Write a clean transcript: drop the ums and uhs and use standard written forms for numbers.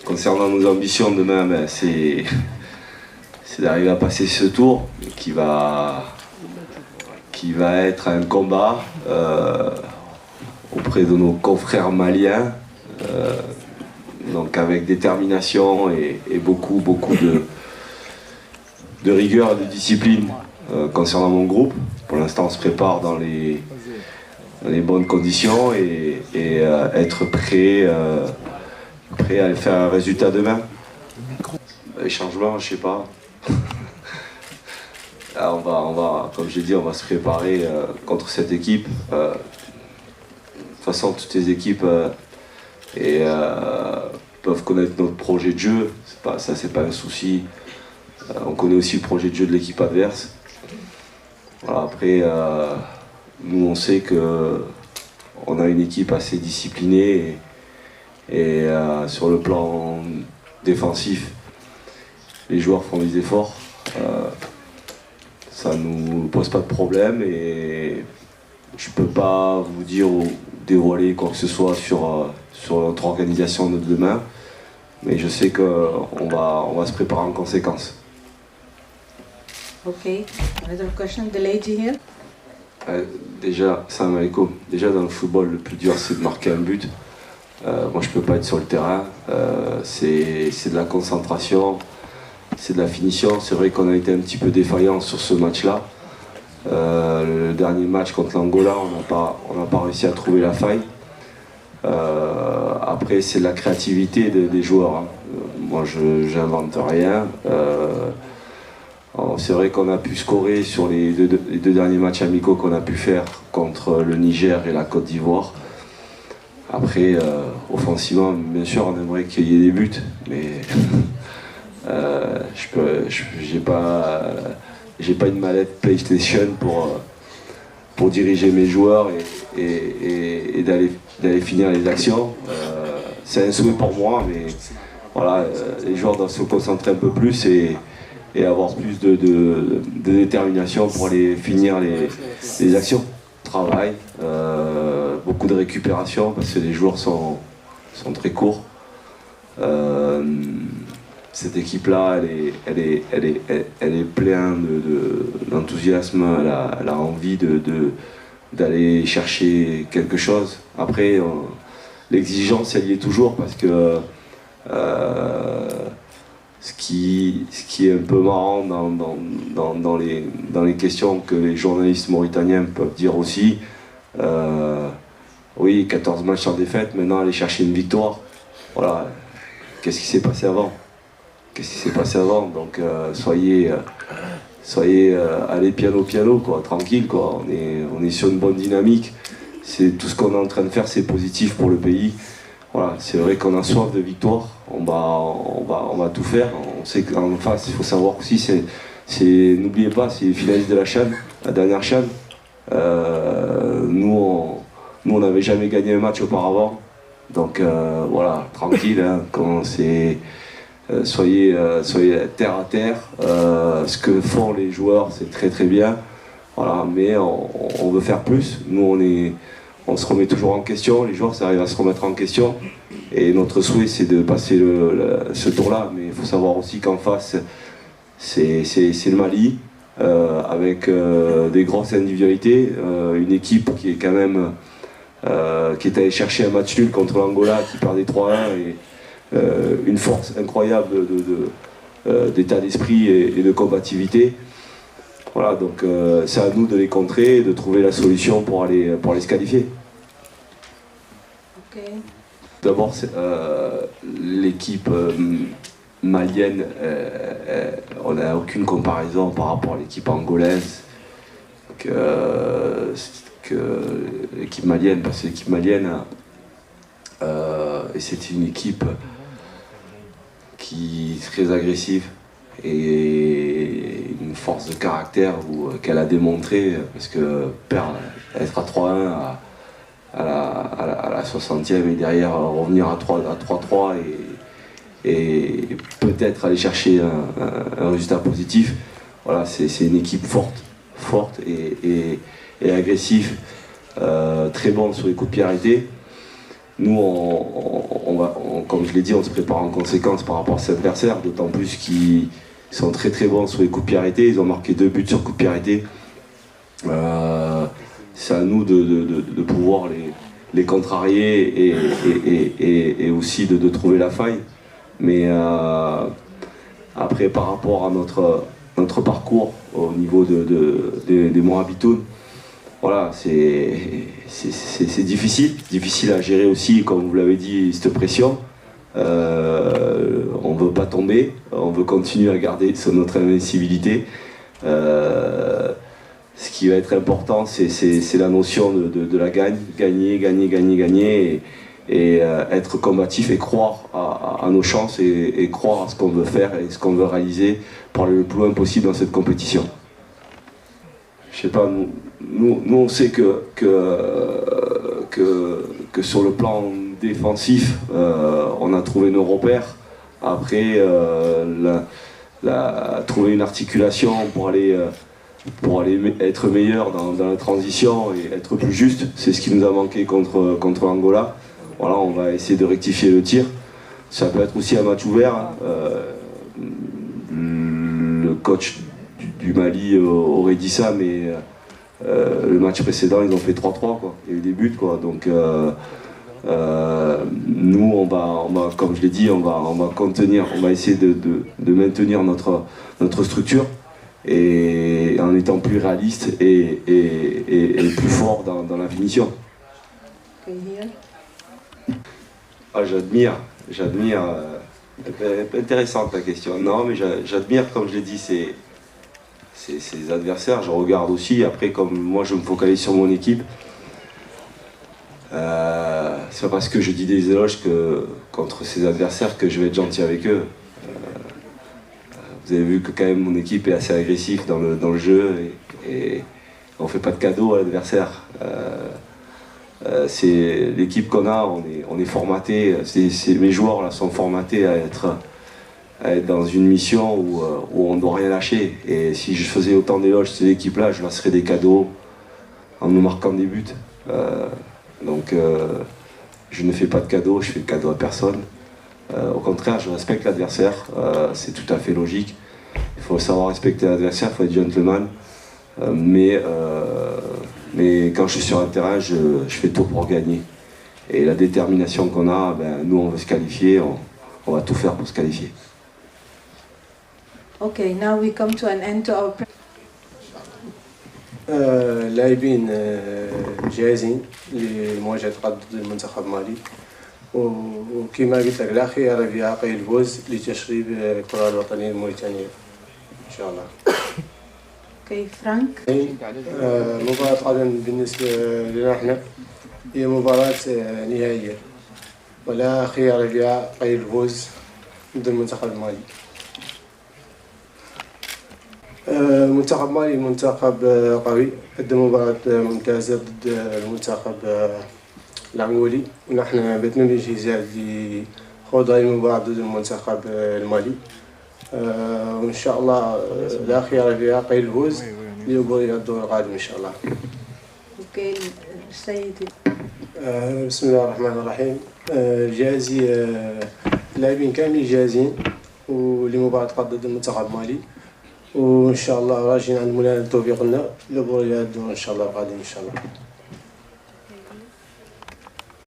concernant nos ambitions demain, c'est d'arriver à passer ce tour qui va être un combat auprès de nos confrères maliens, donc avec détermination et beaucoup de rigueur et de discipline concernant mon groupe. Pour l'instant, on se prépare dans les bonnes conditions et être prêt à faire un résultat demain. Les changements, je sais pas. Là, on va, comme j'ai dit, on va se préparer contre cette équipe. De toute façon, toutes les équipes peuvent connaître notre projet de jeu. C'est pas un souci. On connaît aussi le projet de jeu de l'équipe adverse. Voilà, après, nous, on sait qu'on a une équipe assez disciplinée et sur le plan défensif, les joueurs font des efforts. Ça ne nous pose pas de problème et je ne peux pas vous dire ou dévoiler quoi que ce soit sur notre organisation de demain, mais je sais qu'on va se préparer en conséquence. Ok, another question, the lady here. Déjà, salam alaikum. Déjà dans le football, le plus dur c'est de marquer un but. Moi je peux pas être sur le terrain. C'est de la concentration, c'est de la finition. C'est vrai qu'on a été un petit peu défaillant sur ce match-là. Le dernier match contre l'Angola, on n'a pas réussi à trouver la faille. Après, c'est de la créativité des joueurs. Hein. Moi, je n'invente rien. C'est vrai qu'on a pu scorer sur les deux derniers matchs amicaux qu'on a pu faire contre le Niger et la Côte d'Ivoire. Après, offensivement, bien sûr, on aimerait qu'il y ait des buts, mais j'ai pas une mallette PlayStation pour diriger mes joueurs et d'aller finir les actions. C'est un souhait pour moi, mais voilà, les joueurs doivent se concentrer un peu plus et avoir plus de détermination pour aller finir les actions. Travail, beaucoup de récupération parce que les joueurs sont très courts. Cette équipe-là, elle est pleine d'enthousiasme, elle a envie d'aller chercher quelque chose. Après, l'exigence, elle y est toujours parce que ce qui est un peu marrant dans les questions que les journalistes mauritaniens peuvent dire aussi, oui, 14 matchs sans défaite, maintenant aller chercher une victoire. Voilà, qu'est-ce qui s'est passé avant? Donc soyez allez piano, quoi, tranquille, quoi. On est sur une bonne dynamique. C'est tout ce qu'on est en train de faire, c'est positif pour le pays. Voilà, c'est vrai qu'on a soif de victoire. On va tout faire. On sait qu'en face, il faut savoir aussi, n'oubliez pas, c'est les finalistes de la CHAN, la dernière CHAN. Nous, on n'avait jamais gagné un match auparavant. Donc voilà, tranquille. Hein, soyez terre à terre. Ce que font les joueurs, c'est très très bien. Voilà, mais on veut faire plus. Nous, on se remet toujours en question. Les joueurs, ça arrive à se remettre en question. Et notre souhait, c'est de passer ce tour-là. Mais il faut savoir aussi qu'en face, c'est le Mali, avec des grosses individualités. Une équipe qui est quand même qui est allée chercher un match nul contre l'Angola, qui perdait 3-1. Et une force incroyable d'état d'esprit et de combativité. Voilà, donc c'est à nous de les contrer et de trouver la solution pour aller se qualifier. Okay. D'abord, l'équipe malienne, on n'a aucune comparaison par rapport à l'équipe angolaise. L'équipe malienne, parce que l'équipe malienne, et c'était une équipe qui est très agressive et une force de caractère qu'elle a démontré, parce que être à 3-1 à la 60e et derrière revenir à 3-3 et peut-être aller chercher un résultat positif, voilà, c'est une équipe forte et agressive, très bonne sur les coups de pied arrêtés. nous, comme je l'ai dit, on se prépare en conséquence par rapport à cet adversaire, d'autant plus qu'ils sont très très bons sur les coups de pied arrêtés. Ils ont marqué 2 buts sur coups de pied arrêtés. C'est à nous de pouvoir les contrarier et aussi de trouver la faille. Mais après, par rapport à notre parcours au niveau des Mourabitoun, voilà, c'est difficile à gérer aussi, comme vous l'avez dit, cette pression. On ne veut pas tomber, on veut continuer à garder notre invincibilité. Ce qui va être important, c'est la notion de la gagner et être combatif et croire à nos chances et croire à ce qu'on veut faire et ce qu'on veut réaliser pour aller le plus loin possible dans cette compétition. Je sais pas, nous on sait que sur le plan défensif, on a trouvé nos repères. Après, trouver une articulation pour aller être meilleur dans la transition et être plus juste, c'est ce qui nous a manqué contre l'Angola. Voilà, on va essayer de rectifier le tir. Ça peut être aussi un match ouvert. Le coach du Mali aurait dit ça, mais le match précédent, ils ont fait 3-3, quoi. Il y a eu des buts, quoi. Donc nous, on va, comme je l'ai dit, on va contenir, on va essayer de maintenir notre structure et en étant plus réaliste et plus fort dans la finition. Ah, j'admire. Intéressante la question. Non, mais j'admire, comme je l'ai dit, ces adversaires. Je regarde aussi. Après, comme moi, je me focalise sur mon équipe. C'est pas parce que je dis des éloges contre ces adversaires que je vais être gentil avec eux. Vous avez vu que quand même mon équipe est assez agressive dans le jeu et on fait pas de cadeaux à l'adversaire. C'est l'équipe qu'on a, on est formaté. Mes joueurs là sont formatés à être dans une mission où on ne doit rien lâcher. Et si je faisais autant d'éloges de cette équipe-là, je lancerais des cadeaux en nous marquant des buts. Donc je ne fais pas de cadeaux, je fais de cadeaux à personne. Au contraire, je respecte l'adversaire, c'est tout à fait logique. Il faut savoir respecter l'adversaire, il faut être gentleman. Mais quand je suis sur un terrain, je fais tout pour gagner. Et la détermination qu'on a, nous on veut se qualifier, on va tout faire pour se qualifier. Okay, now we come to an end to our لاعبين جاهزين لمواجهة ضد المنتخب المالي وكما قلت لك لا خيار في عقي الفوز لتشريف الكرة الوطنية الموريتانية إن شاء الله. Okay, Frank. مباراة غدا بالنسبة لنا احنا هي مباراة نهائية ولا خيار فيها عقي الفوز ضد المنتخب المالي. منتخب مالي منتخب قوي، قدم مباراة ممتازة ضد المنتخب العنغولي ونحن بذلنا الجهاد لخوض هذه المباراة ضد المنتخب المالي وإن شاء الله لا خيار فيها قيد الفوز ليبرز الدور القادم إن شاء الله. Okay, سيدي. بسم الله الرحمن الرحيم. جاهزين اللاعبين كاملين جاهزين ولمباراة ضد المنتخب المالي وإن شاء الله راجعين عند مولانا التوفيق لنا لبرز الدور إن شاء الله القادم إن شاء الله.